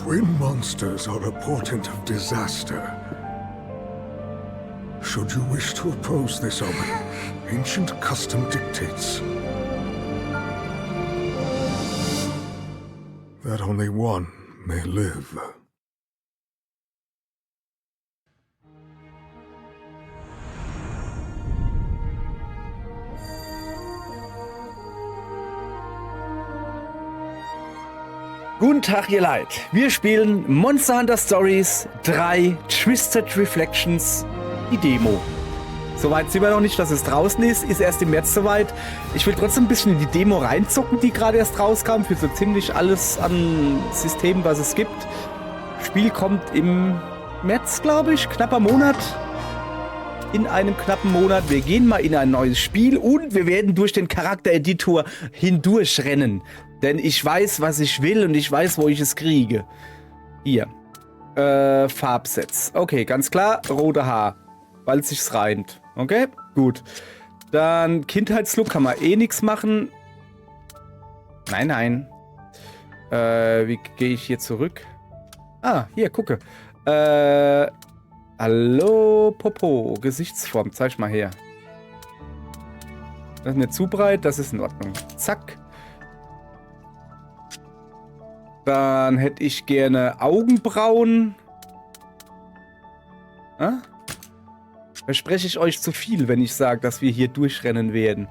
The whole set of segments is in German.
Twin monsters are a portent of disaster. Should you wish to oppose this omen, ancient custom dictates that only one may live. Guten Tag, ihr Leid. Wir spielen Monster Hunter Stories 3 Twisted Reflections, die Demo. Soweit sind wir noch nicht, dass es draußen ist. Ist erst im März soweit. Ich will trotzdem ein bisschen in die Demo reinzocken, die gerade erst rauskam. Für so ziemlich alles an Systemen, was es gibt. Spiel kommt im März, glaube ich. Knapper Monat. In einem knappen Monat. Wir gehen mal in ein neues Spiel und wir werden durch den Charaktereditor hindurchrennen. Denn ich weiß, was ich will und ich weiß, wo ich es kriege. Hier. Farbsets. Okay, ganz klar. Rote Haar. Weil es sich reimt. Okay, gut. Dann Kindheitslook kann man eh nichts machen. Nein, nein. Wie gehe ich hier zurück? Ah, hier, gucke. Hallo, Popo. Gesichtsform. Zeig mal her. Das ist mir zu breit. Das ist in Ordnung. Zack. Dann hätte ich gerne Augenbrauen. Verspreche ich euch zu viel, wenn ich sage, dass wir hier durchrennen werden.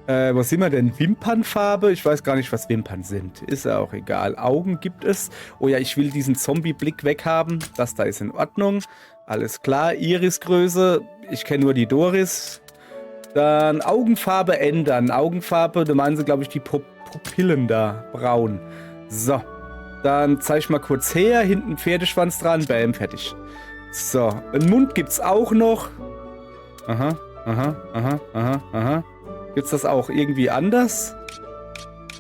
Was sind wir denn? Wimpernfarbe? Ich weiß gar nicht, was Wimpern sind. Ist ja auch egal. Augen gibt es. Oh ja, ich will diesen Zombie-Blick weghaben. Das da ist in Ordnung. Alles klar. Irisgröße. Ich kenne nur die Doris. Dann Augenfarbe ändern. Augenfarbe, da meinen sie, glaube ich, die Pupillen da. Braun. So. Dann zeige ich mal kurz her. Hinten Pferdeschwanz dran. Bam, fertig. So. Einen Mund gibt's auch noch. Aha, aha, aha, aha, aha. Gibt's das auch irgendwie anders?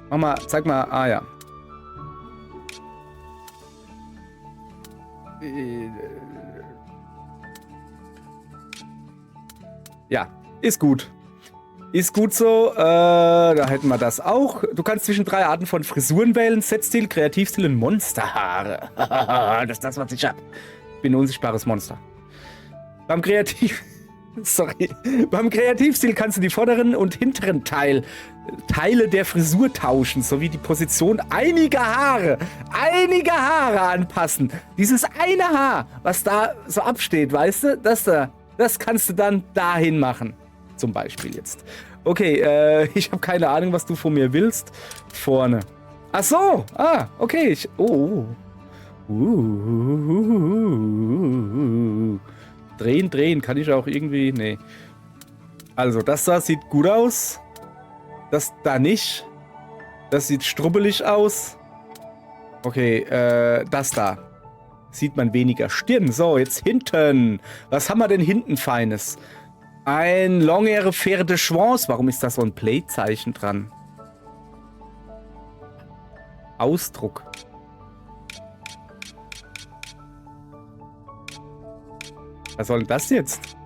Mach mal, zeig mal. Ah, ja. Ja, ist gut. Ist gut so. Da hätten wir das auch. Du kannst zwischen 3 Arten von Frisuren wählen. Setstil, Kreativstil und Monsterhaare. Das ist das, was ich hab. Ich bin ein unsichtbares Monster. Beim Kreativstil kannst du die vorderen und hinteren Teile der Frisur tauschen, sowie die Position einiger Haare anpassen. Dieses eine Haar, was da so absteht, weißt du, das kannst du dann dahin machen. Zum Beispiel jetzt. Okay, ich habe keine Ahnung, was du von mir willst. Vorne. Ach so, okay. Drehen. Kann ich auch irgendwie... Nee. Also, das da sieht gut aus. Das da nicht. Das sieht strubbelig aus. Okay, das da. Sieht man weniger Stirn. So, jetzt hinten. Was haben wir denn hinten Feines? Ein Longere Faire de Chance. Warum ist da so ein Play-Zeichen dran? Ausdruck. Was soll denn das jetzt?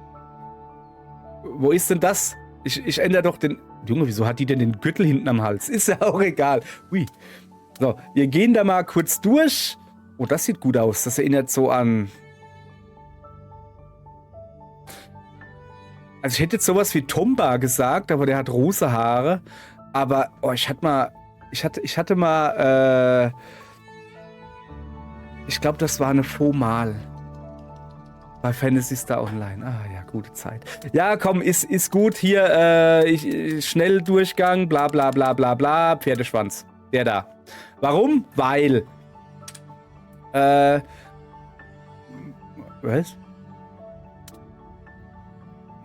Wo ist denn das? Ich ändere doch den... Junge, wieso hat die denn den Gürtel hinten am Hals? Ist ja auch egal. Ui. So, wir gehen da mal kurz durch. Oh, das sieht gut aus. Das erinnert so an... Also ich hätte jetzt sowas wie Tomba gesagt, aber der hat rosa Haare. Aber, oh, ich hatte mal... Ich glaube, das war eine Fomal. Bei Fantasy Star Online. Ah ja, gute Zeit. Ja, komm, ist gut. Hier, Schnelldurchgang, bla bla bla bla bla. Pferdeschwanz. Der da. Warum? Weil. Was?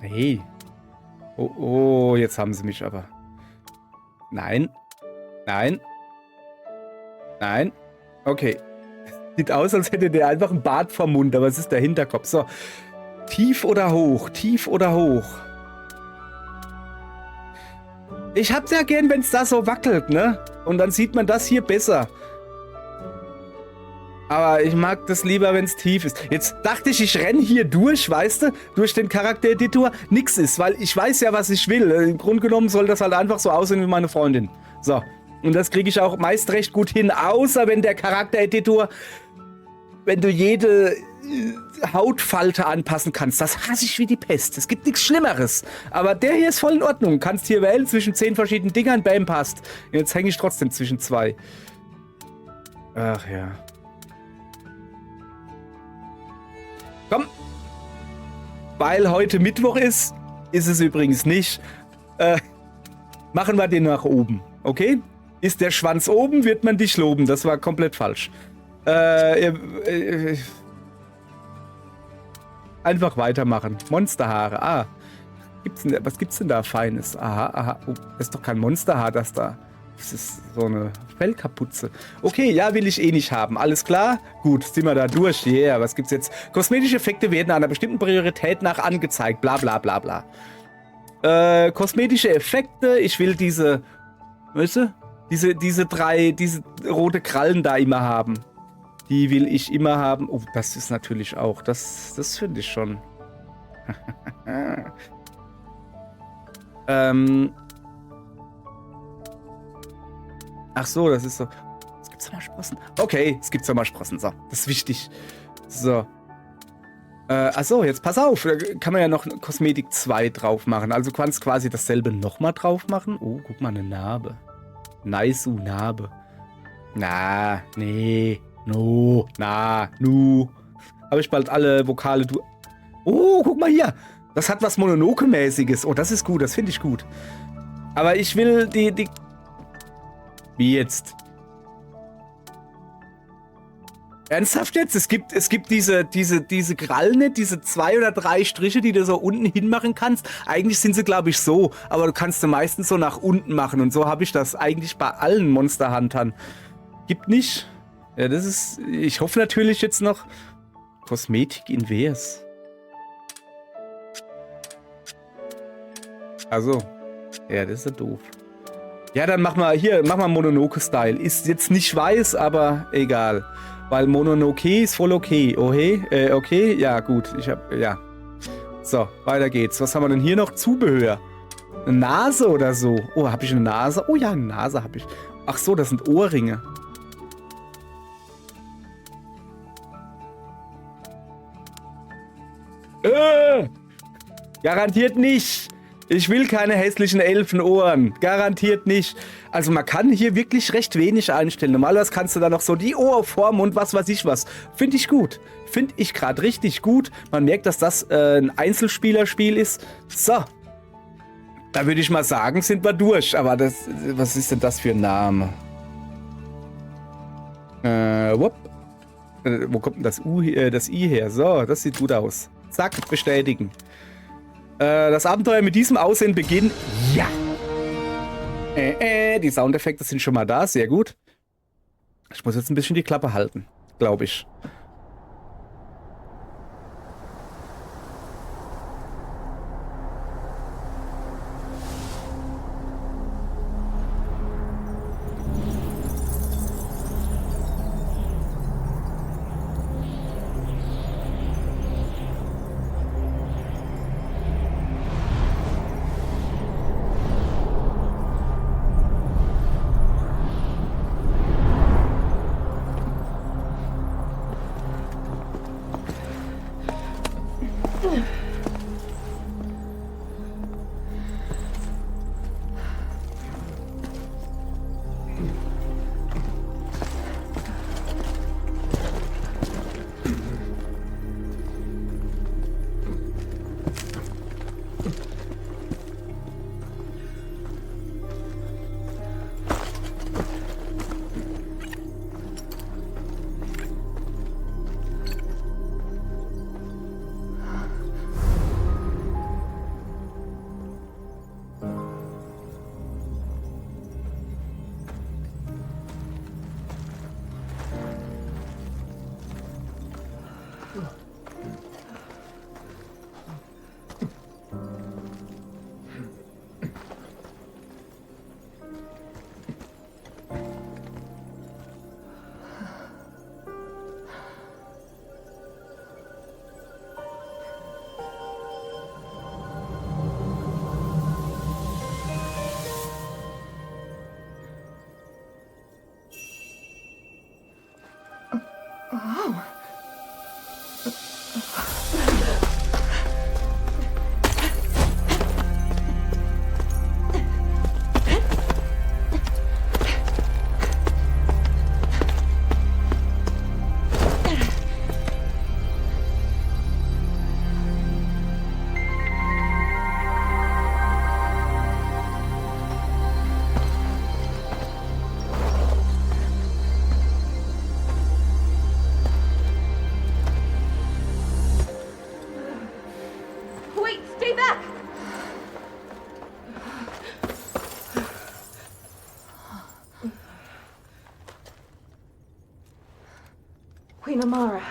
Hey. Oh, jetzt haben sie mich aber. Nein. Okay. Sieht aus, als hätte der einfach einen Bart vom Mund, aber es ist der Hinterkopf. So. Tief oder hoch? Tief oder hoch? Ich hab's ja gern, wenn es da so wackelt, ne? Und dann sieht man das hier besser. Aber ich mag das lieber, wenn es tief ist. Jetzt dachte ich, ich renne hier durch, weißt du? Durch den Charaktereditor. Nix ist, weil ich weiß ja, was ich will. Im Grunde genommen soll das halt einfach so aussehen wie meine Freundin. So. Und das kriege ich auch meist recht gut hin, außer wenn der Charaktereditor wenn du jede Hautfalte anpassen kannst, das hasse ich wie die Pest. Es gibt nichts Schlimmeres. Aber der hier ist voll in Ordnung. Kannst hier wählen zwischen 10 verschiedenen Dingern, bam, passt. Jetzt hänge ich trotzdem zwischen 2. Ach ja. Komm. Weil heute Mittwoch ist es übrigens nicht. Machen wir den nach oben, okay? Ist der Schwanz oben, wird man dich loben. Das war komplett falsch. Einfach weitermachen. Monsterhaare. Ah. Was gibt's denn da Feines? Aha. Oh, das ist doch kein Monsterhaar, das da. Das ist so eine Fellkapuze. Okay, ja, will ich eh nicht haben. Alles klar? Gut, sind wir da durch. Yeah, was gibt's jetzt? Kosmetische Effekte werden einer bestimmten Priorität nach angezeigt. Bla bla bla bla. Kosmetische Effekte. Ich will diese, weißt du? Diese rote Krallen da immer haben. Die will ich immer haben. Oh, das ist natürlich auch. Das finde ich schon. Ach so, das ist so. Es gibt Sommersprossen. Okay, es gibt Sommersprossen. So, das ist wichtig. So. Ach so, jetzt pass auf. Da kann man ja noch Kosmetik 2 drauf machen. Also kannst quasi dasselbe nochmal drauf machen. Oh, guck mal, eine Narbe. Nice, Narbe. Na, nee. No, na, nu. Habe ich bald alle Vokale du. Oh, guck mal hier. Das hat was Mononoke-mäßiges. Oh, das ist gut, das finde ich gut. Aber ich will die. Wie jetzt? Ernsthaft jetzt? Es gibt diese Krallen, diese 2 oder 3 Striche, die du so unten hinmachen kannst. Eigentlich sind sie, glaube ich, so. Aber du kannst sie meistens so nach unten machen. Und so habe ich das eigentlich bei allen Monster Huntern. Gibt nicht. Ja, das ist. Ich hoffe natürlich jetzt noch. Kosmetik invers. Also. Ja, das ist ja doof. Ja, dann mach mal Mononoke-Style. Ist jetzt nicht weiß, aber egal. Weil Mononoke ist voll okay. Okay, ja, gut. Ja. So, weiter geht's. Was haben wir denn hier noch? Zubehör. Eine Nase oder so. Oh, habe ich eine Nase? Oh ja, eine Nase habe ich. Ach so, das sind Ohrringe. Garantiert nicht. Ich will keine hässlichen Elfenohren. Garantiert nicht. Also man kann hier wirklich recht wenig einstellen. Normalerweise kannst du da noch so die Ohrform und was weiß ich was. Finde ich gut. Finde ich gerade richtig gut. Man merkt, dass das ein Einzelspielerspiel ist. So. Da würde ich mal sagen, sind wir durch. Aber was ist denn das für ein Name? Wo kommt denn das I her? So, das sieht gut aus. Zack, bestätigen. Das Abenteuer mit diesem Aussehen beginnt. Ja! Die Soundeffekte sind schon mal da. Sehr gut. Ich muss jetzt ein bisschen die Klappe halten, glaube ich. Queen Amara.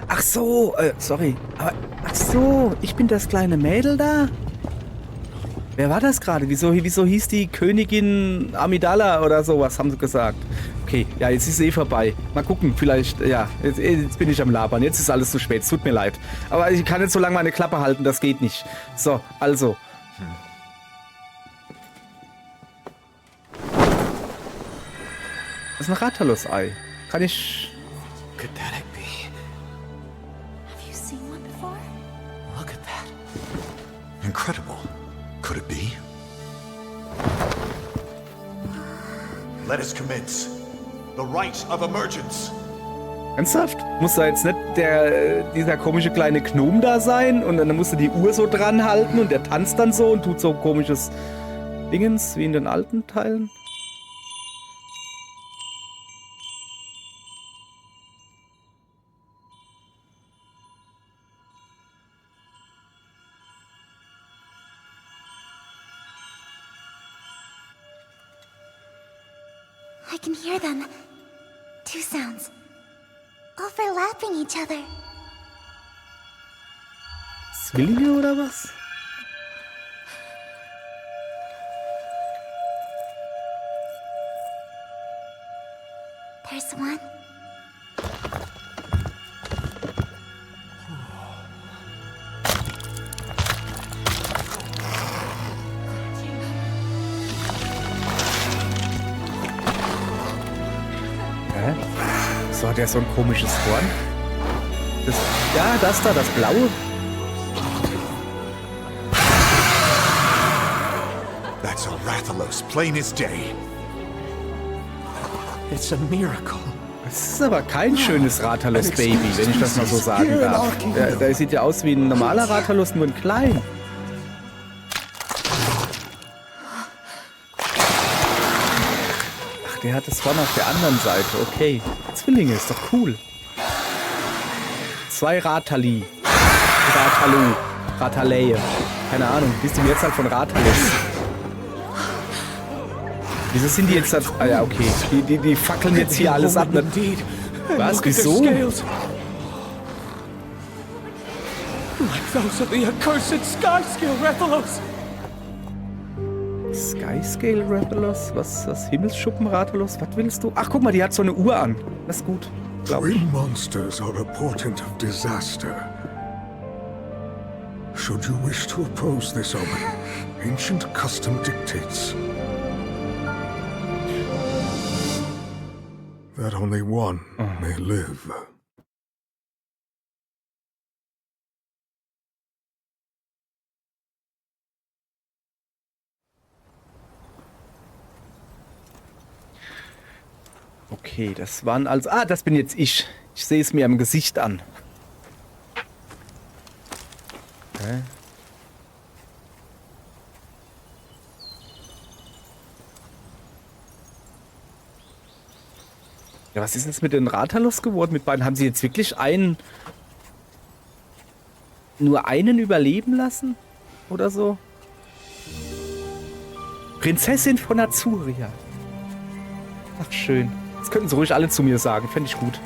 Ach so, sorry. Aber, ach so, ich bin das kleine Mädel da? Wer war das gerade? Wieso hieß die Königin Amidala oder sowas, haben sie gesagt. Okay, ja, jetzt ist eh vorbei. Mal gucken, vielleicht, ja, jetzt bin ich am Labern. Jetzt ist alles zu spät, es tut mir leid. Aber ich kann jetzt so lange meine Klappe halten, das geht nicht. So, also. Das ist ein Rathalos-Ei. Kann ich... Could that it be? Have you seen one before? Look at that. Incredible. Could it be? Let us commence. The rite of emergence. Ernsthaft? Muss da jetzt nicht dieser komische kleine Gnome da sein? Und dann musst du die Uhr so dran halten und der tanzt dann so und tut so komisches Dingens wie in den alten Teilen? I can hear them. Two sounds. Overlapping each other. Zwillinge oder was? There's one. Hä? So hat er so ein komisches Horn? Das, ja, das da, das blaue. That's a Rathalos, plain as day. It's a miracle. Das ist aber kein schönes Rathalos-Baby, wenn ich das mal so sagen darf. Der sieht ja aus wie ein normaler Rathalos, nur in klein. Ach, der hat das Horn auf der anderen Seite. Okay. Zwillinge, ist doch cool. 2 Ratali. Ratalu. Rataleie. Keine Ahnung. Wie ist die Mehrzahl von Rathalos? Wieso sind die jetzt... Ah ja, okay. Die fackeln jetzt hier alles ab. Ne? Was? Wieso? Like those of the accursed Skyscale Rathalos. Skyscale Rathalos? Was? Himmelsschuppen Rathalos? Was willst du? Ach, guck mal, die hat so eine Uhr an. Das ist gut. Glaub ich. Twin monsters are a portent of disaster. Should you wish to oppose this omen, ancient custom dictates that only one may live. Okay, das waren also... Ah, das bin jetzt ich. Ich sehe es mir am Gesicht an. Okay. Ja, was ist jetzt mit den Rathalos geworden? Mit beiden haben sie jetzt wirklich nur einen überleben lassen? Oder so? Prinzessin von Azuria. Ach, schön. Das könnten sie ruhig alle zu mir sagen. Fände ich gut.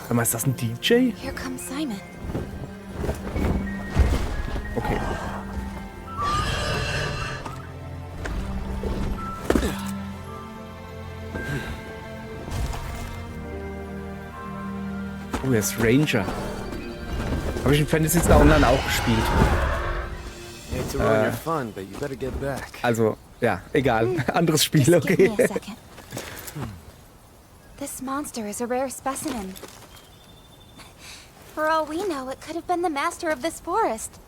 Warte mal, ist das ein DJ? Here comes Simon. Okay. Oh, er ist Ranger. Habe ich in Fantasy Star Online auch gespielt. Hate to ruin your fun, but you better get back. Also, ja, egal. Anderes Spiel, Just give me okay. a second. This monster is a rare specimen. For all we know, it could have been the master of this forest.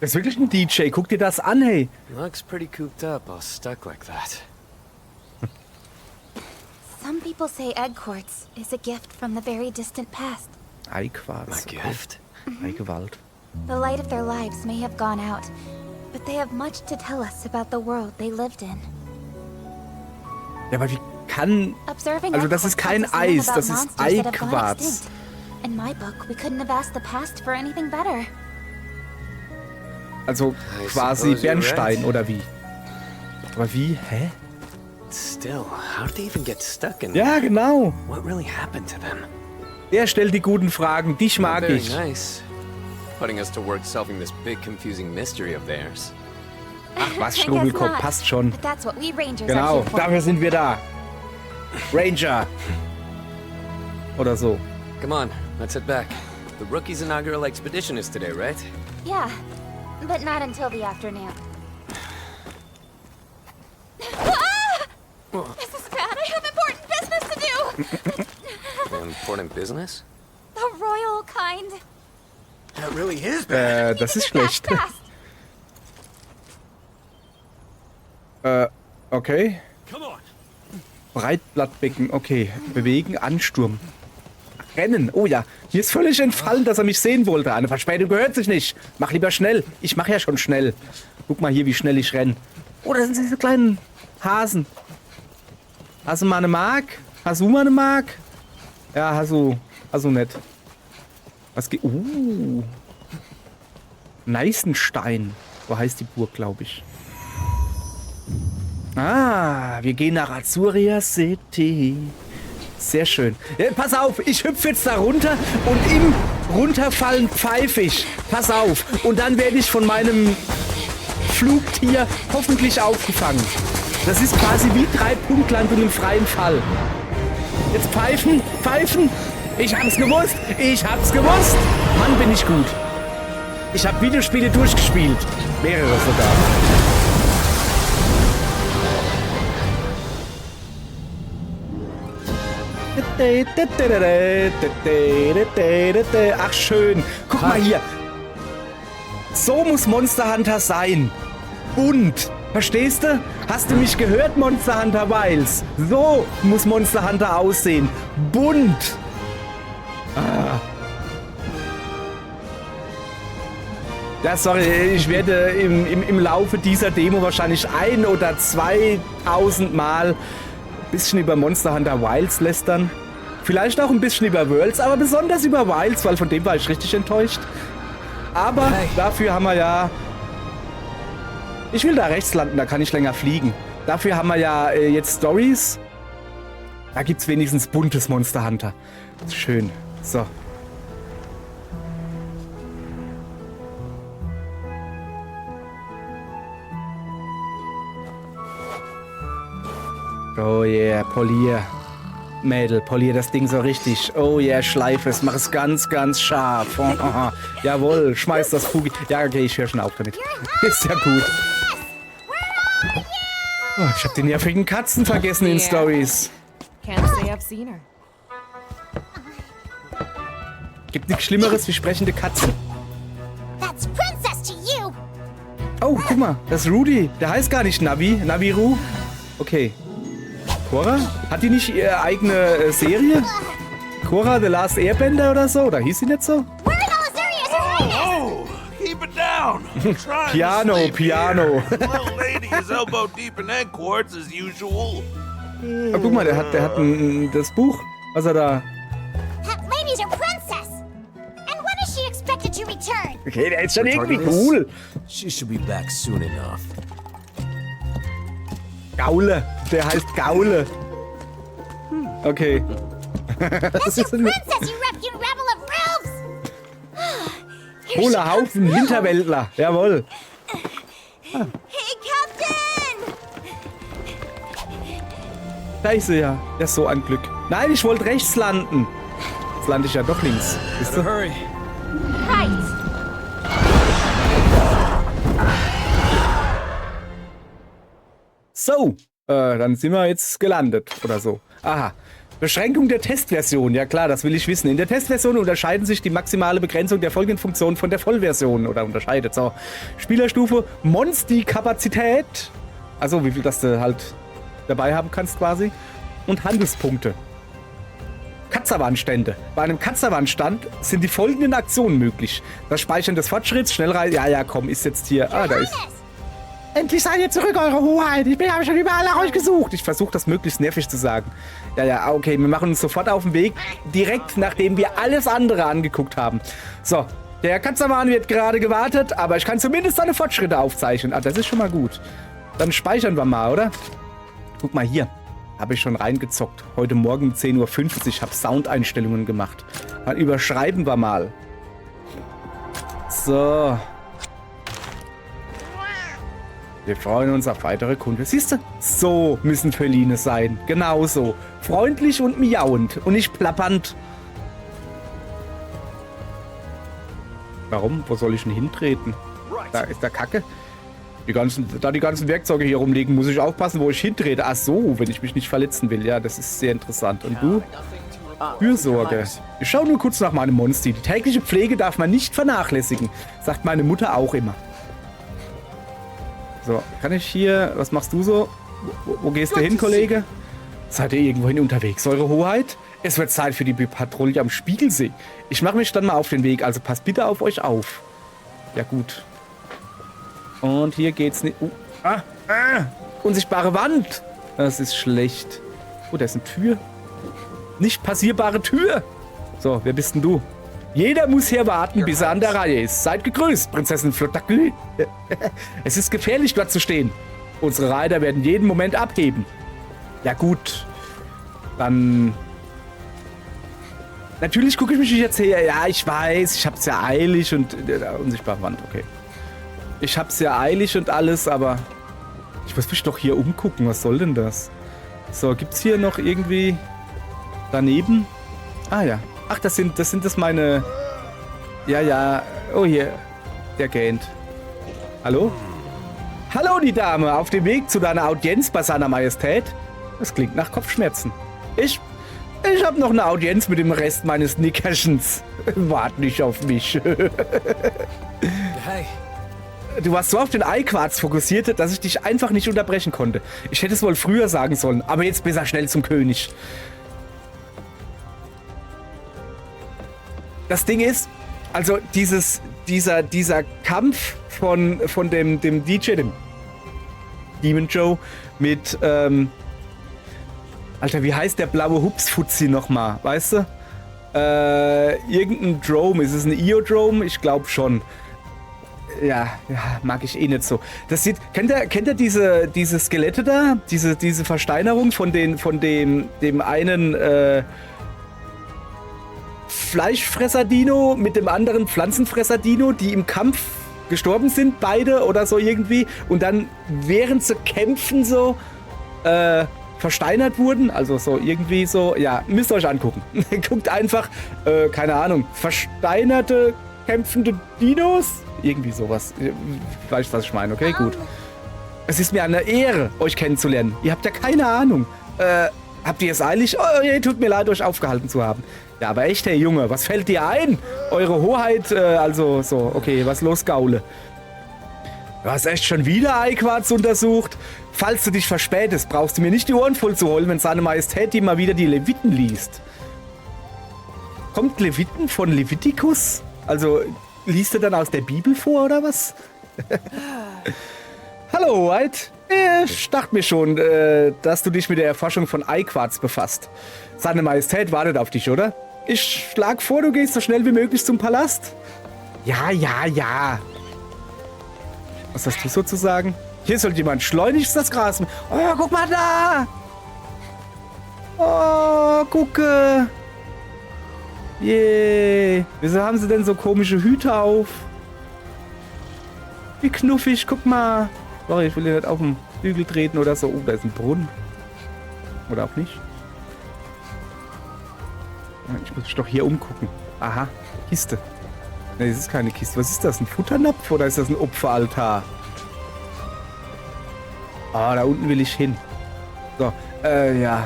Das ist wirklich ein DJ. Guck dir das an, hey. Looks pretty cooped up, all stuck like that. Some people say egg quartz is a gift from the very distant past. My Eiquarz. gift? Eigewalt. The light of their lives may have gone out, but they have much to tell us about the world they lived in. Ja, aber wie kann... Observing Also egg das ist quartz kein helps us learn Eis, about das ist monsters that have gone Eiquarz. extinct. In my book, we couldn't have asked the past for anything better. Also I quasi suppose you're Bernstein, right. oder wie? Aber wie? Hä? Still, how did they even get stuck in Ja, genau. What really happened to them? Er stellt die guten Fragen. Dich mag Very ich. nice. Putting us to work solving this big confusing mystery of theirs. Ach was, I guess Schnubbelkopf, not, passt schon. But that's what we Rangers Genau, are here for. dafür sind wir da. Ranger. Oder so. Come on, let's head back. The rookie's inaugural expedition is today, right? Yeah, but not until the afternoon. This is bad. I have important business to do. Important business? The royal kind. That really is bad. Das ist Fast, schlecht. fast. Okay. Breitblattbecken, okay. Bewegen, Ansturm. Rennen, oh ja. Hier ist völlig entfallen, dass er mich sehen wollte. Eine Verspätung gehört sich nicht. Mach lieber schnell. Ich mach ja schon schnell. Guck mal hier, wie schnell ich renne. Oh, das sind diese kleinen Hasen. Hast du mal eine Mark? Hast du mal eine Mark? Ja, hast du nicht. Was geht? Neißenstein. So heißt die Burg, glaube ich. Ah, wir gehen nach Azuria City. Sehr schön. Ja, pass auf, ich hüpfe jetzt da runter und im Runterfallen pfeife ich. Pass auf. Und dann werde ich von meinem Flugtier hoffentlich aufgefangen. Das ist quasi wie 3-Punktlandung im freien Fall. Jetzt pfeifen, pfeifen. Ich hab's gewusst. Ich hab's gewusst. Mann, bin ich gut. Ich habe Videospiele durchgespielt. Mehrere sogar. Ach schön. Guck mal hier. So muss Monster Hunter sein. Bunt. Verstehst du? Hast du mich gehört, Monster Hunter Wilds? So muss Monster Hunter aussehen. Bunt. Ah. Ja, sorry, ich werde im Laufe dieser Demo wahrscheinlich 1.000 oder 2.000 Mal ein bisschen über Monster Hunter Wilds lästern. Vielleicht auch ein bisschen über Worlds, aber besonders über Wilds, weil von dem war ich richtig enttäuscht. Aber dafür haben wir ja... Ich will da rechts landen, da kann ich länger fliegen. Dafür haben wir ja jetzt Stories. Da gibt's wenigstens buntes Monster Hunter. Schön. So. Oh yeah, polier. Mädel, polier das Ding so richtig. Oh yeah, schleife es, mach es ganz, ganz scharf. Oh, oh, oh. Jawohl, schmeiß das Fugi. Ja, okay, ich höre schon auf damit. Ist ja gut. Oh, ich hab die nervigen Katzen vergessen in Stories. Can't say I've seen her. Gibt nichts Schlimmeres wie sprechende Katzen. That's princess to you. Oh, guck mal, das ist Rudy. Der heißt gar nicht Navi. Naviru. Okay. Korra? Hat die nicht ihre eigene Serie? Korra The Last Airbender oder so? Oder hieß sie nicht so? Where in Elysiria is Oh, keep it down. Trying to Piano, sleep Piano. here. Little lady is elbow deep in egg quartz as usual. Oh, guck mal, der hat das Buch, was er da... That lady's your princess. And when is she expected to return? Okay, der ist schon irgendwie cool. She should be back soon enough. Gaule. Der heißt Gaule. Okay. Yes, you princess, you rabble of rubes! Hohler Haufen Hinterwäldler. Jawohl. Hey, Captain! Da ist sie ja. Ja, so ein Glück. Nein, ich wollte rechts landen. Jetzt lande ich ja doch links. Wisst ihr? Hurry. Right. So, dann sind wir jetzt gelandet oder so. Aha. Beschränkung der Testversion. Ja klar, das will ich wissen. In der Testversion unterscheiden sich die maximale Begrenzung der folgenden Funktionen von der Vollversion. Oder unterscheidet. So. Spielerstufe Monsti-Kapazität. Also wie viel das du halt dabei haben kannst quasi. Und Handelspunkte. Katzerwandstände. Bei einem Katzerwandstand sind die folgenden Aktionen möglich. Das Speichern des Fortschritts, Schnellreise. Ja, komm, ist jetzt hier. Ah, da ist. Endlich seid ihr zurück, eure Hoheit. Ich habe schon überall nach euch gesucht. Ich versuche das möglichst nervig zu sagen. Ja, okay, wir machen uns sofort auf den Weg. Direkt, nachdem wir alles andere angeguckt haben. So, der Katzermann wird gerade gewartet, aber ich kann zumindest seine Fortschritte aufzeichnen. Ah, das ist schon mal gut. Dann speichern wir mal, oder? Guck mal hier. Habe ich schon reingezockt. Heute Morgen 10:50 Uhr. Habe Soundeinstellungen gemacht. Dann überschreiben wir mal. So. Wir freuen uns auf weitere Kunden. Siehst du? So müssen Feline sein. Genauso. Freundlich und miauend. Und nicht plappernd. Warum? Wo soll ich denn hintreten? Da ist der Kacke. Da die ganzen Werkzeuge hier rumliegen, muss ich aufpassen, wo ich hintrete. Ach so, wenn ich mich nicht verletzen will. Ja, das ist sehr interessant. Und du? Fürsorge. Ich schaue nur kurz nach meinem Monster. Die tägliche Pflege darf man nicht vernachlässigen. Sagt meine Mutter auch immer. So, kann ich hier... Was machst du so? Wo gehst du hin, Kollege? Seid ihr irgendwohin unterwegs, Eure Hoheit? Es wird Zeit für die Patrouille am Spiegelsee. Ich mache mich dann mal auf den Weg, also passt bitte auf euch auf. Ja, gut. Und hier geht's nicht... unsichtbare Wand! Das ist schlecht. Oh, da ist eine Tür. Nicht passierbare Tür! So, wer bist denn du? Jeder muss hier warten, bis er an der Reihe ist. Seid gegrüßt, Prinzessin Flottacul. Es ist gefährlich, dort zu stehen. Unsere Reiter werden jeden Moment abheben. Ja gut, dann... Natürlich gucke ich mich jetzt her. Ja, ich weiß, ich hab's ja eilig und... unsichtbare Wand, okay. Ich hab's ja eilig und alles, aber... Ich muss mich doch hier umgucken, was soll denn das? So, gibt's hier noch irgendwie... daneben? Ah ja. Ach, das sind meine... Ja. Oh, hier. Der gähnt. Hallo? Hallo, die Dame. Auf dem Weg zu deiner Audienz bei seiner Majestät? Das klingt nach Kopfschmerzen. Ich habe noch eine Audienz mit dem Rest meines Nickerchens. Wart nicht auf mich. Hey. Du warst so auf den Eiquarz fokussiert, dass ich dich einfach nicht unterbrechen konnte. Ich hätte es wohl früher sagen sollen, aber jetzt besser schnell zum König. Das Ding ist, also dieser Kampf von dem DJ, dem Demon Joe, mit, Alter, wie heißt der blaue Hupsfutzi nochmal, weißt du? Irgendein Drome, ist es ein Io-Drome? Ich glaube schon. Ja, mag ich eh nicht so. Das sieht, kennt ihr diese Skelette da? Diese Versteinerung von dem einen, Fleischfresser-Dino mit dem anderen Pflanzenfresser-Dino, die im Kampf gestorben sind, beide oder so irgendwie, und dann während sie kämpfen so versteinert wurden, also so irgendwie so, ja, müsst ihr euch angucken. Guckt einfach, keine Ahnung, versteinerte, kämpfende Dinos? Irgendwie sowas. Weißt du, was ich meine, okay? Gut. Es ist mir eine Ehre, euch kennenzulernen. Ihr habt ja keine Ahnung. Habt ihr es eilig? Oh, tut mir leid, euch aufgehalten zu haben. Ja, aber echt, hey Junge, was fällt dir ein? Eure Hoheit, also so, okay, was los, Gaule? Du hast echt schon wieder Eiquarz untersucht? Falls du dich verspätest, brauchst du mir nicht die Ohren voll zu holen, wenn seine Majestät dir mal wieder die Leviten liest. Kommt Leviten von Levitikus? Also, liest er dann aus der Bibel vor, oder was? Hallo, Hoheit. Ich dachte mir schon, dass du dich mit der Erforschung von Eiquarz befasst. Seine Majestät wartet auf dich, oder? Ich schlag vor, du gehst so schnell wie möglich zum Palast. Ja. Was hast du so zu sagen? Hier soll jemand schleunigst das Gras... Oh, guck mal da! Oh, gucke. Yay. Wieso haben sie denn so komische Hüte auf? Wie knuffig, guck mal. Sorry, ich will hier nicht auf den Hügel treten oder so. Oh, da ist ein Brunnen. Oder auch nicht. Ich muss mich doch hier umgucken. Aha, Kiste. Ne, das ist keine Kiste. Was ist das? Ein Futternapf oder ist das ein Opferaltar? Ah, da unten will ich hin. So, ja.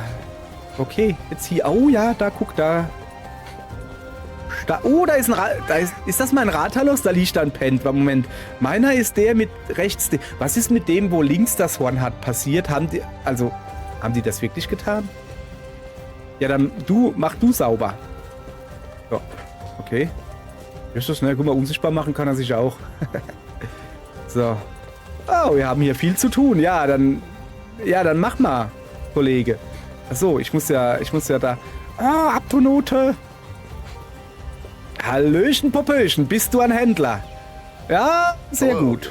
Okay, jetzt hier. Oh ja, da, guck, da. Oh, da ist ein ist das mein Rathalos? Da liegt da ein Pent. Moment. Meiner ist der mit rechts. Was ist mit dem, wo links das Horn hat, passiert? Haben die das wirklich getan? Ja, dann mach du sauber. So, okay. Ist das, ne? Guck mal, unsichtbar machen kann er sich auch. So. Oh, wir haben hier viel zu tun. Ja, dann mach mal, Kollege. Achso, ich muss ja da. Ah, Abtonote. Hallöchen, Popöchen, bist du ein Händler? Ja, sehr gut.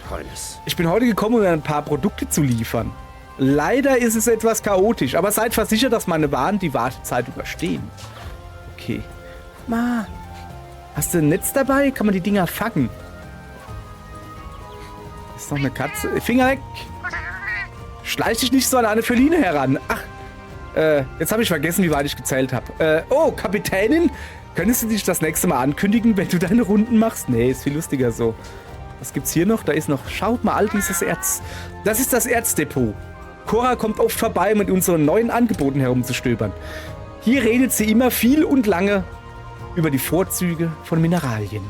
Ich bin heute gekommen, um ein paar Produkte zu liefern. Leider ist es etwas chaotisch, aber seid versichert, dass meine Waren die Wartezeit überstehen. Okay. Ma, hast du ein Netz dabei? Kann man die Dinger fangen? Ist noch eine Katze. Finger weg! Schleich dich nicht so an eine Feline heran. Ach, jetzt habe ich vergessen, wie weit ich gezählt habe. Oh, Kapitänin? Könntest du dich das nächste Mal ankündigen, wenn du deine Runden machst? Nee, ist viel lustiger so. Was gibt's hier noch? Da ist noch... Schaut mal, all dieses Erz. Das ist das Erzdepot. Cora kommt oft vorbei, um mit unseren neuen Angeboten herumzustöbern. Hier redet sie immer viel und lange über die Vorzüge von Mineralien.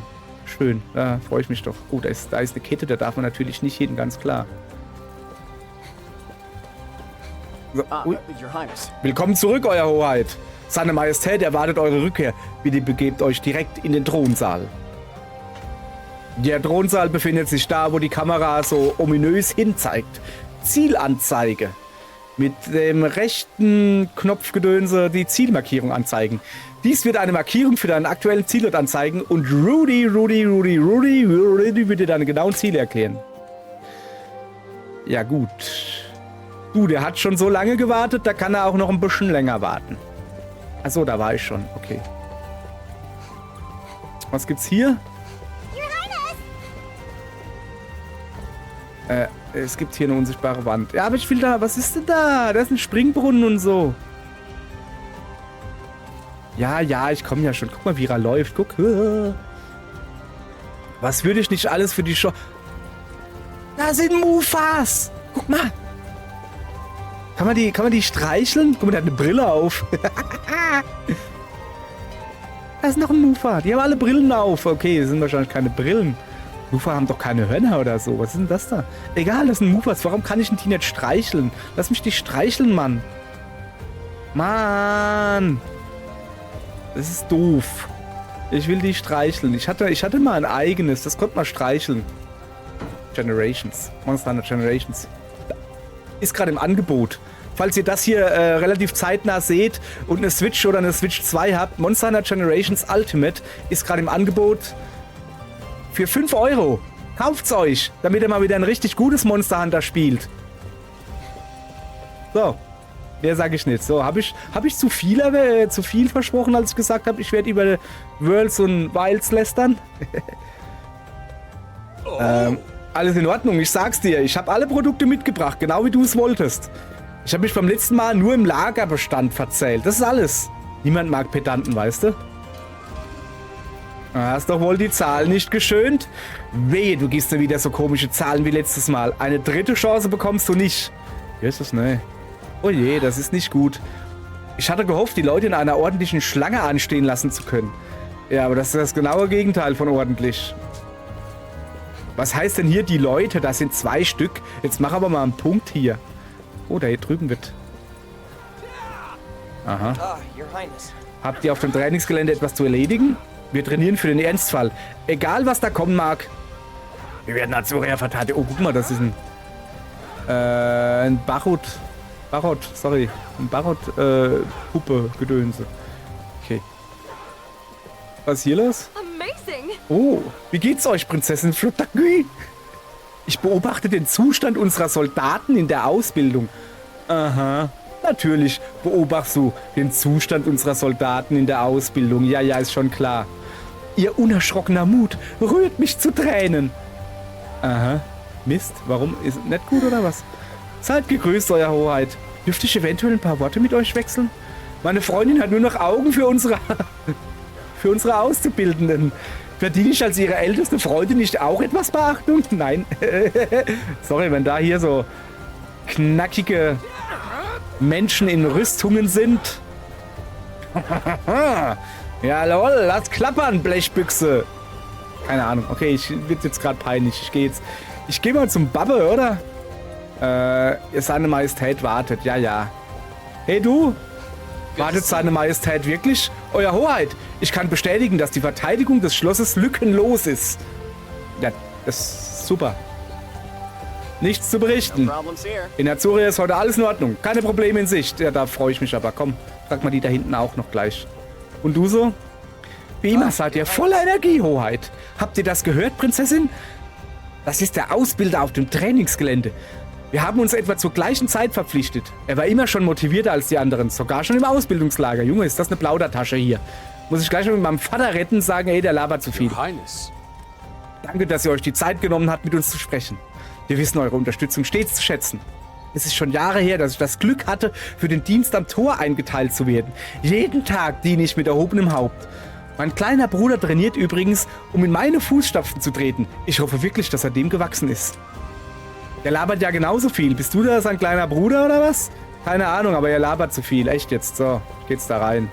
Schön, da freue ich mich doch. Oh, da ist eine Kette, da darf man natürlich nicht hin, ganz klar. So, willkommen zurück, Euer Hoheit. Seine Majestät erwartet eure Rückkehr. Bitte begebt euch direkt in den Thronsaal. Der Thronsaal befindet sich da, wo die Kamera so ominös hinzeigt. Zielanzeige. Mit dem rechten Knopfgedönse die Zielmarkierung anzeigen. Dies wird eine Markierung für deinen aktuellen Zielort anzeigen und Rudy wird dir deine genauen Ziele erklären. Ja gut. Du, der hat schon so lange gewartet, da kann er auch noch ein bisschen länger warten. Achso, da war ich schon. Okay. Was gibt's hier? Es gibt hier eine unsichtbare Wand. Ja, aber ich will da... Was ist denn da? Da ist ein Springbrunnen und so. Ja, ich komme ja schon. Guck mal, wie er läuft. Guck. Was würde ich nicht alles für die Show... Da sind Mufas! Guck mal. Kann man die streicheln? Guck mal, der hat eine Brille auf. Da ist noch ein Mufa. Die haben alle Brillen auf. Okay, das sind wahrscheinlich keine Brillen. Mufa haben doch keine Hörner oder so. Was ist denn das da? Egal, das sind Mufas. Warum kann ich denn die nicht streicheln? Lass mich die streicheln, Mann. Mann. Das ist doof. Ich will die streicheln. Ich hatte mal ein eigenes. Das konnte man streicheln. Generations. Monster Hunter Generations. Ist gerade im Angebot. Falls ihr das hier relativ zeitnah seht und eine Switch oder eine Switch 2 habt, Monster Hunter Generations Ultimate ist gerade im Angebot für 5 €. Kauft's euch, damit ihr mal wieder ein richtig gutes Monster Hunter spielt. So, mehr sage ich nicht. So, hab ich zu viel versprochen, als ich gesagt habe, ich werde über Worlds und Wilds lästern? Alles in Ordnung, ich sag's dir. Ich habe alle Produkte mitgebracht, genau wie du es wolltest. Ich habe mich beim letzten Mal nur im Lagerbestand verzählt. Das ist alles. Niemand mag Pedanten, weißt du? Hast doch wohl die Zahlen nicht geschönt? Wehe, du gibst mir wieder so komische Zahlen wie letztes Mal. Eine dritte Chance bekommst du nicht. Hier ist es, ne? Oh je, das ist nicht gut. Ich hatte gehofft, die Leute in einer ordentlichen Schlange anstehen lassen zu können. Ja, aber das ist das genaue Gegenteil von ordentlich. Was heißt denn hier die Leute? Das sind 2 Stück. Jetzt mach aber mal einen Punkt hier. Oh, da hier drüben wird... Aha. Habt ihr auf dem Trainingsgelände etwas zu erledigen? Wir trainieren für den Ernstfall. Egal, was da kommen mag. Wir werden Azuria verteidigen. Oh, guck mal, das ist ein Barot, sorry. Ein Barot-Puppe-Gedönse. Okay. Was ist hier los? Amazing. Oh, wie geht's euch, Prinzessin Flotagui? Ich beobachte den Zustand unserer Soldaten in der Ausbildung. Aha. Natürlich beobachtest du den Zustand unserer Soldaten in der Ausbildung. Ja, ist schon klar. Ihr unerschrockener Mut rührt mich zu Tränen. Aha. Mist, warum? Ist nicht gut oder was? Seid gegrüßt, Euer Hoheit. Dürfte ich eventuell ein paar Worte mit euch wechseln? Meine Freundin hat nur noch Augen für unsere Auszubildenden. Verdiene ich als ihre älteste Freundin nicht auch etwas Beachtung? Nein. Sorry, wenn da hier so knackige Menschen in Rüstungen sind. Ja, lol, lass klappern, Blechbüchse. Keine Ahnung. Okay, wird jetzt gerade peinlich. Ich gehe mal zum Babbe, oder? Seine Majestät wartet. Ja. Hey, du? Wartet seine Majestät wirklich? Euer Hoheit, ich kann bestätigen, dass die Verteidigung des Schlosses lückenlos ist. Ja, das ist super. Nichts zu berichten. In Azuria ist heute alles in Ordnung. Keine Probleme in Sicht. Ja, da freue ich mich aber. Komm, frag mal die da hinten auch noch gleich. Und du so? Wie immer seid ihr voller Energie, Hoheit. Habt ihr das gehört, Prinzessin? Das ist der Ausbilder auf dem Trainingsgelände. Wir haben uns etwa zur gleichen Zeit verpflichtet. Er war immer schon motivierter als die anderen, sogar schon im Ausbildungslager. Junge, ist das eine Plaudertasche hier. Muss ich gleich mal mit meinem Vater retten und sagen, ey, der labert zu viel. Danke, dass ihr euch die Zeit genommen habt, mit uns zu sprechen. Wir wissen eure Unterstützung stets zu schätzen. Es ist schon Jahre her, dass ich das Glück hatte, für den Dienst am Tor eingeteilt zu werden. Jeden Tag diene ich mit erhobenem Haupt. Mein kleiner Bruder trainiert übrigens, um in meine Fußstapfen zu treten. Ich hoffe wirklich, dass er dem gewachsen ist. Der labert ja genauso viel. Bist du da sein kleiner Bruder oder was? Keine Ahnung, aber er labert zu viel. Echt jetzt. So, ich geh jetzt da rein.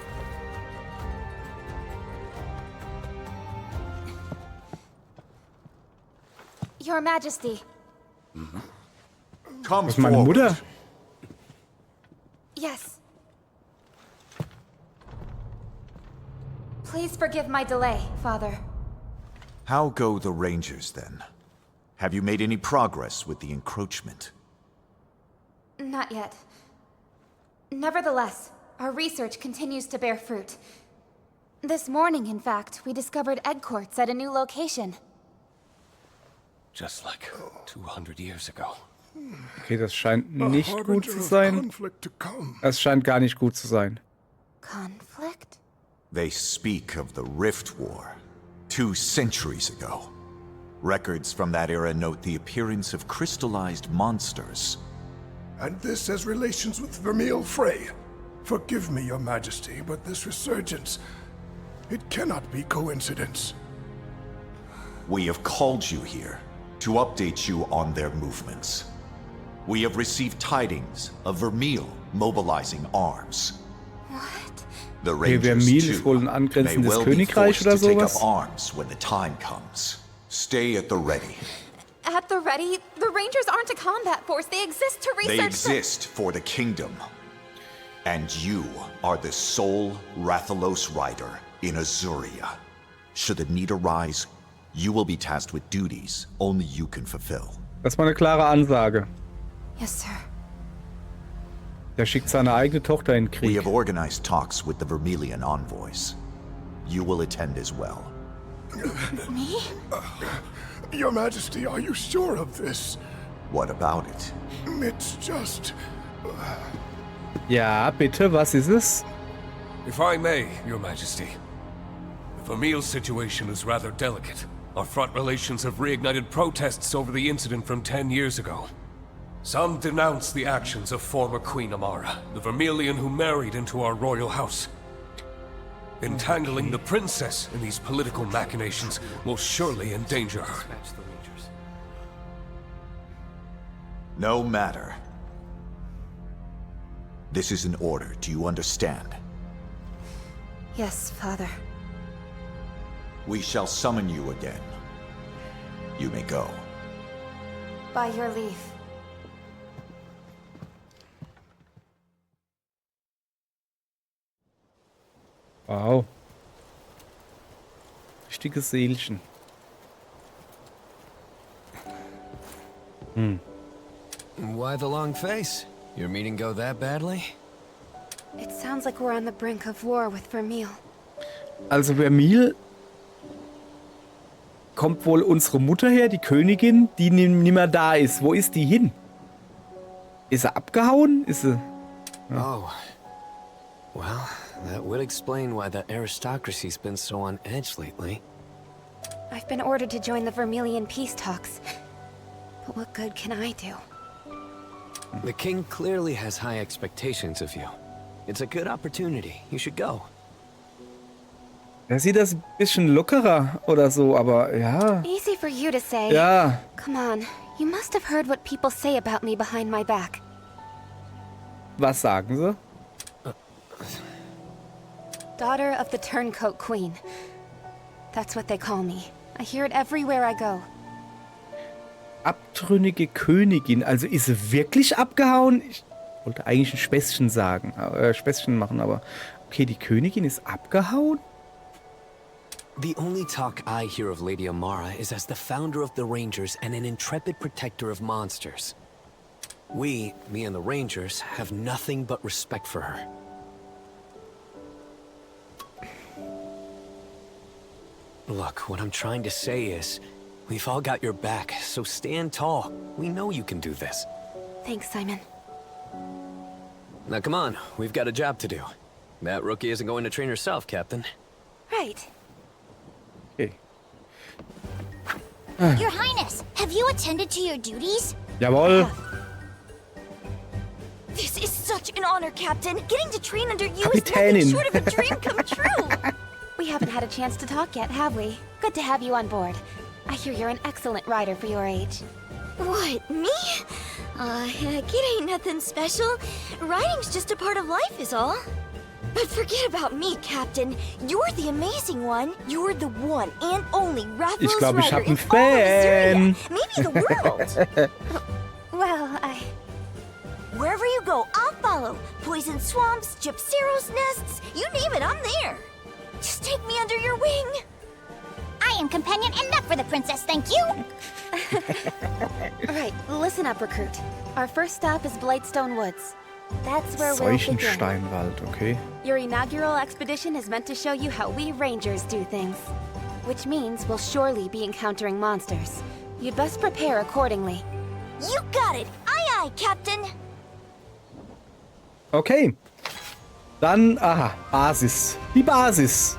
Your Majesty. Come Das ist meine forward. Mutter. Yes. Please forgive my delay, Father. How go the Rangers, then? Have you made any progress with the encroachment? Not yet. Nevertheless, our research continues to bear fruit. This morning, in fact, we discovered egg quartz at a new location. Just like 200 years ago. Okay, das scheint A nicht gut harbinger zu of sein. conflict to come. Es scheint gar nicht gut zu sein. Conflict? They speak of the Rift War, 2 centuries ago. Records from that era note the appearance of crystallized monsters. And this has relations with Vermeil Frey. Forgive me, Your Majesty, but this resurgence, it cannot be coincidence. We have called you here to update you on their movements. We have received tidings of Vermeil mobilizing arms. What? The Okay, Rangers, Vermeil ist wohl ein too, may angrenzendes well be Königreich forced oder to take up sowas. arms when the time comes. Stay at the ready. At the ready, the Rangers aren't a combat force. They exist to research. They exist for the kingdom. And you are the sole Rathalos rider in Azuria. Should the need arise, you will be tasked with duties only you can fulfill. Das war eine klare Ansage. Yes, sir. Der schickt seine eigene Tochter in den We Krieg. have organized talks with the Vermilion envoys. You will attend as well. Me? Your Majesty, are you sure of this? What about it? It's just... Ja, bitte, was ist es? If I may, Your Majesty. The Vermeil situation is rather delicate. Our front relations have reignited protests over the incident from 10 years ago. Some denounce the actions of former Queen Amara, the Vermilion who married into our royal house. Entangling the princess in these political machinations will surely endanger her. No matter. This is an order, do you understand? Yes, Father. We shall summon you again. You may go. By your leave. Wow. Richtiges Seelchen. Why the long face? Your meeting go that badly? It sounds like we're on the brink of war with Vermeil. Also Vermeil kommt wohl unsere Mutter her, die Königin, die nicht mehr da ist. Wo ist die hin? Ist sie abgehauen? Ist sie... Oh. Well, that would explain why the aristocracy's been so on edge lately. I've been ordered to join the Vermilion peace talks. But what good can I do? The king clearly has high expectations of you. It's a good opportunity. You should go. Er sieht das ein bisschen lockerer oder so, aber ja. Easy for you to say. Ja. Come on, you must have heard what people say about me behind my back. Was sagen sie? Daughter of the Turncoat Queen. That's what they call me. I hear it everywhere I go. Abtrünnige Königin. Also ist sie wirklich abgehauen? Ich wollte eigentlich ein Späßchen sagen. Späßchen machen, aber okay, die Königin ist abgehauen? The only talk I hear of Lady Amara is as the founder of the Rangers and an intrepid protector of monsters. We, me and the Rangers, have nothing but respect for her. Look, what I'm trying to say is, we've all got your back, so stand tall. We know you can do this. Thanks, Simon. Now come on, we've got a job to do. That rookie isn't going to train herself, Captain. Right. Okay. Your Highness, have you attended to your duties? Jawohl. This is such an honor, Captain. Getting to train under you Kapitänin. is nothing short of a dream come true. We haven't had a chance to talk yet, have we? Good to have you on board. I hear you're an excellent rider for your age. What, me? It ain't nothing special. Riding's just a part of life is all. But forget about me, Captain. You're the amazing one. You're the one and only Rathalos Ich glaube, ich rider habe in einen all Fan. of Azuria. Maybe the world. Well, Wherever you go, I'll follow. Poison swamps, Gypceros nests, you name it, I'm there. Just take me under your wing. I am companion enough for the princess, thank you. right, listen up, recruit. Our first stop is Blightstone Woods. That's where we'll begin. Seuchensteinwald, okay. Your inaugural expedition is meant to show you how we Rangers do things. Which means we'll surely be encountering monsters. You'd best prepare accordingly. You got it. Aye, aye, Captain. Okay. Dann, aha, Basis. Die Basis.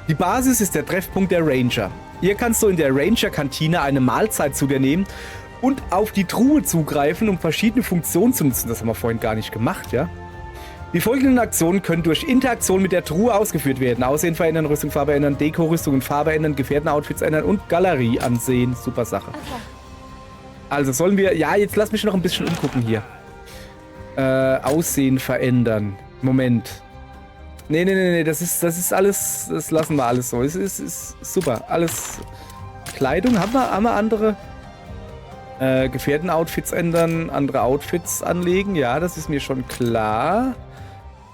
Die Basis ist der Treffpunkt der Ranger. Hier kannst du in der Ranger-Kantine eine Mahlzeit zu dir nehmen und auf die Truhe zugreifen, um verschiedene Funktionen zu nutzen. Das haben wir vorhin gar nicht gemacht, ja? Die folgenden Aktionen können durch Interaktion mit der Truhe ausgeführt werden. Aussehen verändern, Rüstung, Farbe ändern, Deko-Rüstung und Farbe ändern, Gefährten-Outfits ändern und Galerie ansehen. Super Sache. Okay. Also sollen wir... Ja, jetzt lass mich noch ein bisschen umgucken hier. Aussehen verändern. Moment. Nee, das ist alles... Das lassen wir alles so. Es ist super. Alles... Kleidung, haben wir andere... Gefährten-Outfits ändern, andere Outfits anlegen. Ja, das ist mir schon klar.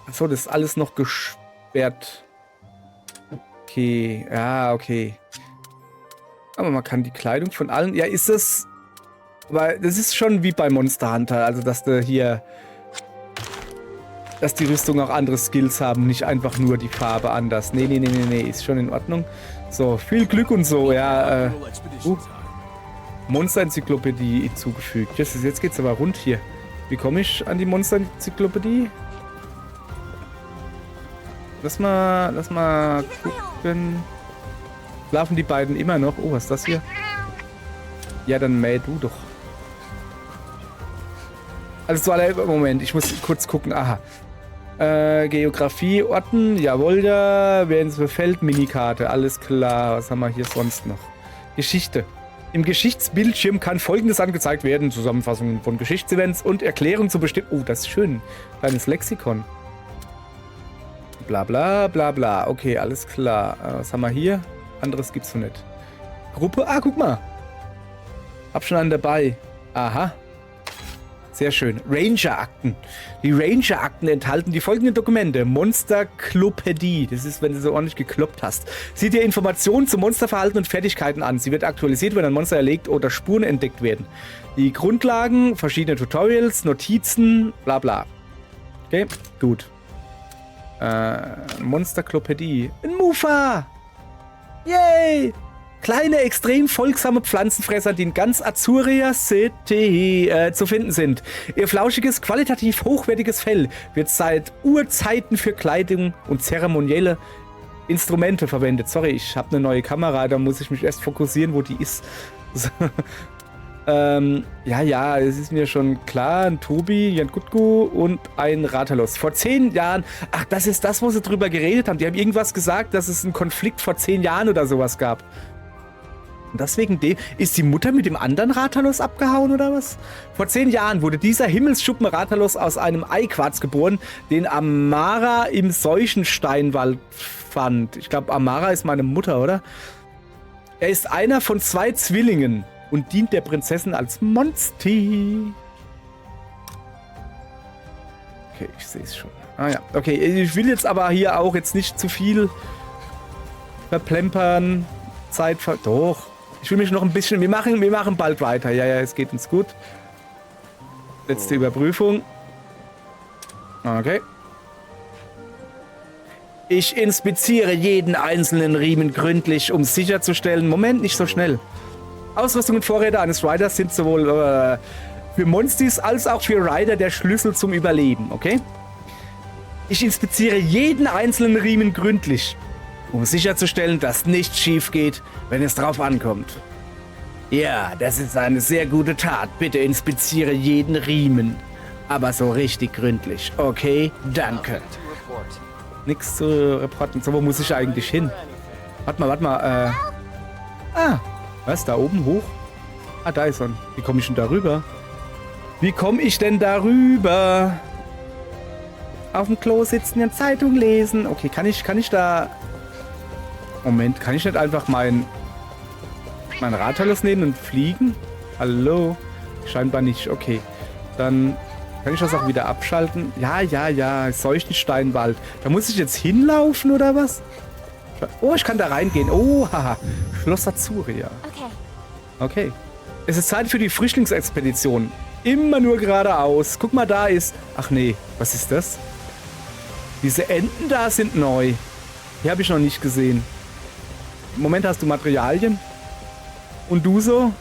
Achso, das ist alles noch gesperrt. Okay, ja, okay. Aber man kann die Kleidung von allen... Ja, ist das... Aber das ist schon wie bei Monster Hunter. Also, dass du hier... Dass die Rüstung auch andere Skills haben, nicht einfach nur die Farbe anders. Nee, ist schon in Ordnung. So, viel Glück und so, ja. Monster-Enzyklopädie hinzugefügt. Jetzt geht's aber rund hier. Wie komme ich an die Monster-Enzyklopädie? Lass mal gucken. Schlafen die beiden immer noch? Oh, was ist das hier? Ja, dann mäh du doch. Also Moment, ich muss kurz gucken. Aha. Geografie, Orten, jawohl, da. Wer ins befällt, Minikarte, alles klar. Was haben wir hier sonst noch? Geschichte. Im Geschichtsbildschirm kann Folgendes angezeigt werden. Zusammenfassungen von Geschichtsevents und Erklärungen zu bestimmten... Oh, das ist schön. Kleines Lexikon. Bla bla bla bla. Okay, alles klar. Was haben wir hier? Anderes gibt's noch nicht. Gruppe. Ah, guck mal. Hab schon einen dabei. Aha. Sehr schön. Ranger-Akten. Die Ranger-Akten enthalten die folgenden Dokumente. Monsterklopädie. Das ist, wenn du so ordentlich gekloppt hast. Sieh dir Informationen zu Monsterverhalten und Fertigkeiten an. Sie wird aktualisiert, wenn ein Monster erlegt oder Spuren entdeckt werden. Die Grundlagen, verschiedene Tutorials, Notizen, bla bla. Okay, gut. Monsterklopädie. Ein Mufa! Yay! kleine, extrem folgsame Pflanzenfresser, die in ganz Azuria City zu finden sind. Ihr flauschiges, qualitativ hochwertiges Fell wird seit Urzeiten für Kleidung und zeremonielle Instrumente verwendet. Sorry, ich habe eine neue Kamera, da muss ich mich erst fokussieren, wo die ist. So. Ja, es ist mir schon klar, ein Tobi, Jan Kutku und ein Rathalos. Vor 10 Jahren, ach, das ist das, wo sie drüber geredet haben. Die haben irgendwas gesagt, dass es einen Konflikt vor 10 Jahren oder sowas gab. Und deswegen ist die Mutter mit dem anderen Rathalos abgehauen oder was? Vor 10 Jahren wurde dieser Himmelsschuppen Rathalos aus einem Eiquarz geboren, den Amara im Seuchensteinwald fand. Ich glaube, Amara ist meine Mutter, oder? Er ist einer von 2 Zwillingen und dient der Prinzessin als Monsti. Okay, ich sehe es schon. Ah ja, okay. Ich will jetzt aber hier auch jetzt nicht zu viel verplempern. Doch. Ich will mich noch ein bisschen... Wir machen bald weiter. Ja, es geht uns gut. Letzte Überprüfung. Okay. Ich inspiziere jeden einzelnen Riemen gründlich, um sicherzustellen... Moment, nicht so schnell. Ausrüstung und Vorräte eines Riders sind sowohl für Monstis als auch für Rider der Schlüssel zum Überleben, okay? Ich inspiziere jeden einzelnen Riemen gründlich, um sicherzustellen, dass nichts schief geht, wenn es drauf ankommt. Ja, das ist eine sehr gute Tat. Bitte inspiziere jeden Riemen. Aber so richtig gründlich, okay? Danke. Nichts zu reporten. So, wo muss ich eigentlich hin? Warte mal, was, da oben hoch? Ah, da ist er. Wie komme ich denn darüber? Auf dem Klo sitzen und Zeitung lesen. Okay, kann ich da... Moment, kann ich nicht einfach mein Rathalos nehmen und fliegen? Hallo? Scheinbar nicht. Okay, dann kann ich das auch wieder abschalten. Ja, Seuchensteinwald. Da muss ich jetzt hinlaufen, oder was? Oh, ich kann da reingehen. Oh, haha. Schloss Azuria. Okay. Es ist Zeit für die Frischlingsexpedition. Immer nur geradeaus. Guck mal, da ist... Ach nee, was ist das? Diese Enten da sind neu. Die habe ich noch nicht gesehen. Im Moment hast du Materialien. Und du so?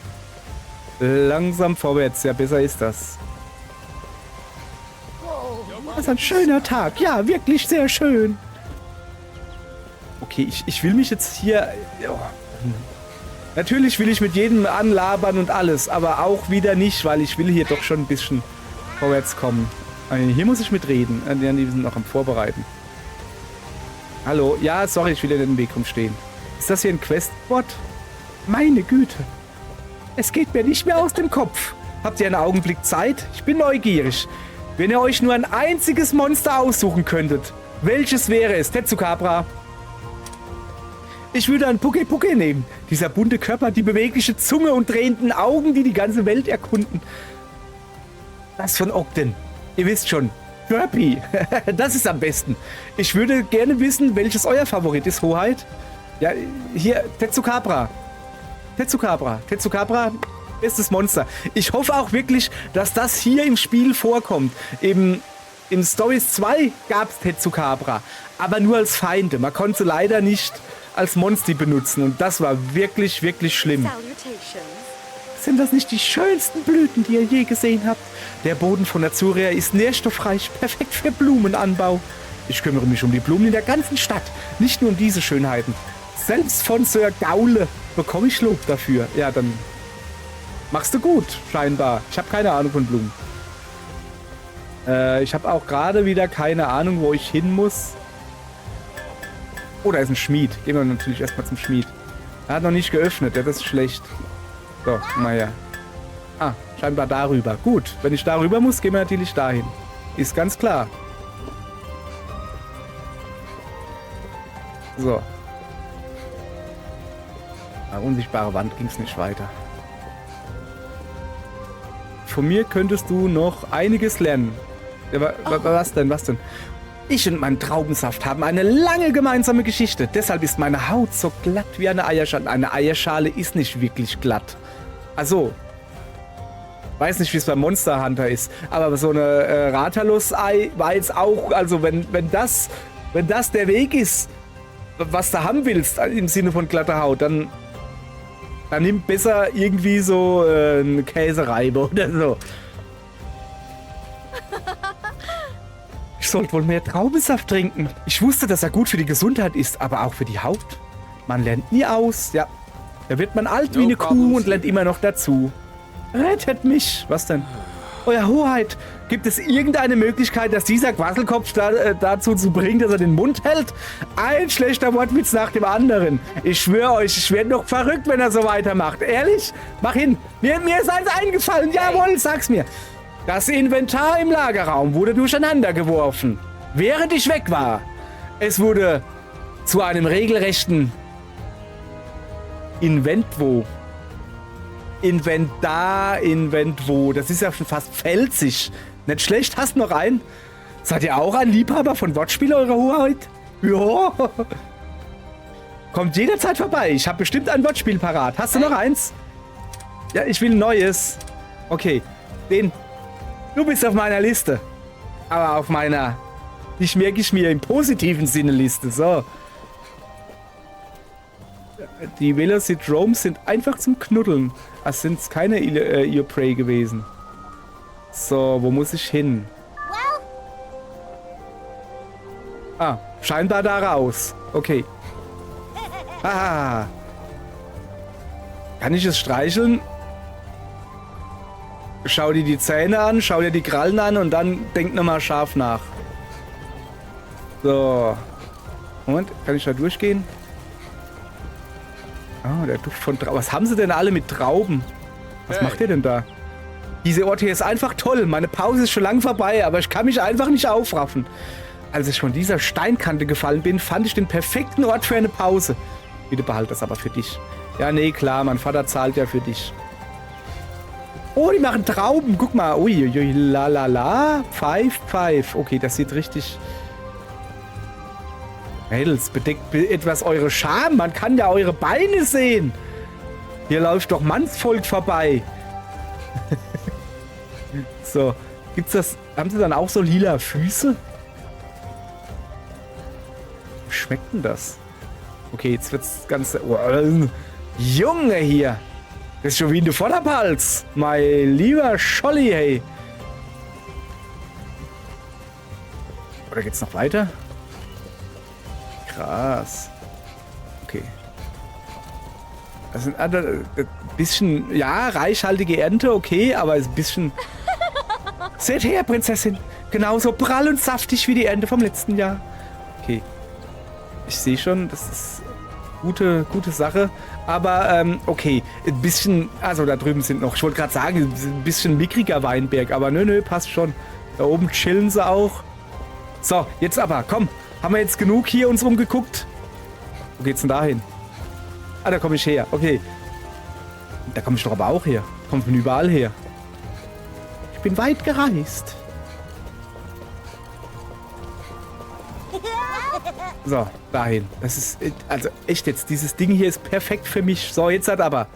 Langsam vorwärts. Ja, besser ist das. Das ist ein schöner Tag. Ja, wirklich sehr schön. Okay, ich will mich jetzt hier... Oh. Natürlich will ich mit jedem anlabern und alles, aber auch wieder nicht, weil ich will hier doch schon ein bisschen vorwärts kommen. Hier muss ich mitreden. Die sind noch am Vorbereiten. Hallo? Ja, sorry, ich will in den Weg rumstehen. Ist das hier ein Questbot? Meine Güte. Es geht mir nicht mehr aus dem Kopf. Habt ihr einen Augenblick Zeit? Ich bin neugierig. Wenn ihr euch nur ein einziges Monster aussuchen könntet, welches wäre es? Tetsukabra. Ich würde einen Puke-Puke nehmen. Dieser bunte Körper, die bewegliche Zunge und drehenden Augen, die die ganze Welt erkunden. Das von Ogden. Ihr wisst schon. Kirby. Das ist am besten. Ich würde gerne wissen, welches euer Favorit ist, Hoheit. Ja, hier, Tetsukabra. Tetsukabra ist das Monster. Ich hoffe auch wirklich, dass das hier im Spiel vorkommt. Im Stories 2 gab es Tetsukabra, aber nur als Feinde. Man konnte leider nicht als Monster benutzen und das war wirklich, wirklich schlimm. Sind das nicht die schönsten Blüten, die ihr je gesehen habt? Der Boden von Azuria ist nährstoffreich, perfekt für Blumenanbau. Ich kümmere mich um die Blumen in der ganzen Stadt, nicht nur um diese Schönheiten. Selbst von Sir Gaule bekomme ich Lob dafür. Ja, dann machst du gut, scheinbar. Ich habe keine Ahnung von Blumen. Ich habe auch gerade wieder keine Ahnung, wo ich hin muss. Oh, da ist ein Schmied. Gehen wir natürlich erstmal zum Schmied. Er hat noch nicht geöffnet, ja, das ist schlecht. So, mal her. Ah, scheinbar darüber. Gut, wenn ich darüber muss, gehen wir natürlich dahin. Ist ganz klar. So. Eine unsichtbare Wand ging es nicht weiter. Von mir könntest du noch einiges lernen. Ja, was denn? Ich und mein Traubensaft haben eine lange gemeinsame Geschichte. Deshalb ist meine Haut so glatt wie eine Eierschale. Eine Eierschale ist nicht wirklich glatt. Also, weiß nicht, wie es beim Monster Hunter ist. Aber so eine Rathalos-Ei war jetzt auch, also wenn das der Weg ist, was du haben willst, im Sinne von glatter Haut, dann Dann nimm besser irgendwie so eine Käsereibe oder so. Ich sollte wohl mehr Traubensaft trinken. Ich wusste, dass er gut für die Gesundheit ist, aber auch für die Haut. Man lernt nie aus. Ja, da wird man alt wie eine Kuh und lernt immer noch dazu. Rettet mich. Was denn? Euer Hoheit, gibt es irgendeine Möglichkeit, dass dieser Quasselkopf dazu zu bringen, dass er den Mund hält? Ein schlechter Wortwitz nach dem anderen. Ich schwöre euch, ich werde noch verrückt, wenn er so weitermacht. Ehrlich? Mach hin. Mir ist eins eingefallen. Jawohl, sag's mir. Das Inventar im Lagerraum wurde durcheinander geworfen, während ich weg war. Es wurde zu einem regelrechten Inventwo. Inventwo. Das ist ja schon fast felsig. Nicht schlecht. Hast du noch einen? Seid ihr auch ein Liebhaber von Wortspielen, Eure Hoheit? Ja. Kommt jederzeit vorbei. Ich habe bestimmt ein Wortspiel parat. Hast du noch eins? Ja, ich will ein neues. Okay. Du bist auf meiner Liste. Aber auf meiner, nicht merke ich mir im positiven Sinne Liste. So. Die Velocidromes sind einfach zum Knuddeln. Es sind keine Your Prey gewesen. So, wo muss ich hin? Ah, scheinbar da raus. Okay. Ah. Kann ich es streicheln? Schau dir die Zähne an, schau dir die Krallen an und dann denk nochmal scharf nach. So. Moment, kann ich da durchgehen? Ah, der Duft von Trauben. Was haben sie denn alle mit Trauben? Was macht ihr denn da? Diese Ort hier ist einfach toll. Meine Pause ist schon lang vorbei, aber ich kann mich einfach nicht aufraffen. Als ich von dieser Steinkante gefallen bin, fand ich den perfekten Ort für eine Pause. Bitte behalt das aber für dich. Ja, nee, klar, mein Vater zahlt ja für dich. Oh, die machen Trauben. Guck mal. Uiuiui, la la la. Pfeif, pfeif. Okay, das sieht richtig... Mädels, bedeckt etwas eure Scham. Man kann ja eure Beine sehen. Hier läuft doch Mannsvolk vorbei. So, gibt's das... Haben sie dann auch so lila Füße? Wie schmeckt denn das? Okay, jetzt wird's ganz... Oh, Junge hier. Das ist schon wie in der Vorderpalz. Mein lieber Scholli, hey. Oder geht's noch weiter? Krass. Okay. Das sind ein bisschen, ja, reichhaltige Ernte, okay, aber ist ein bisschen... Seht her, Prinzessin. Genauso prall und saftig wie die Ernte vom letzten Jahr. Okay. Ich sehe schon, das ist gute Sache. Aber, okay, ein bisschen, also da drüben sind noch, ich wollte gerade sagen, ein bisschen mickriger Weinberg, aber nö, passt schon. Da oben chillen sie auch. So, jetzt aber, komm, haben wir jetzt genug hier uns umgeguckt? Wo geht's denn da hin? Ah, da komme ich her, okay. Da komme ich doch aber auch her. Kommt von überall her. Ich bin weit gereist. So, dahin. Das ist, also echt jetzt, dieses Ding hier ist perfekt für mich. So, jetzt hat aber...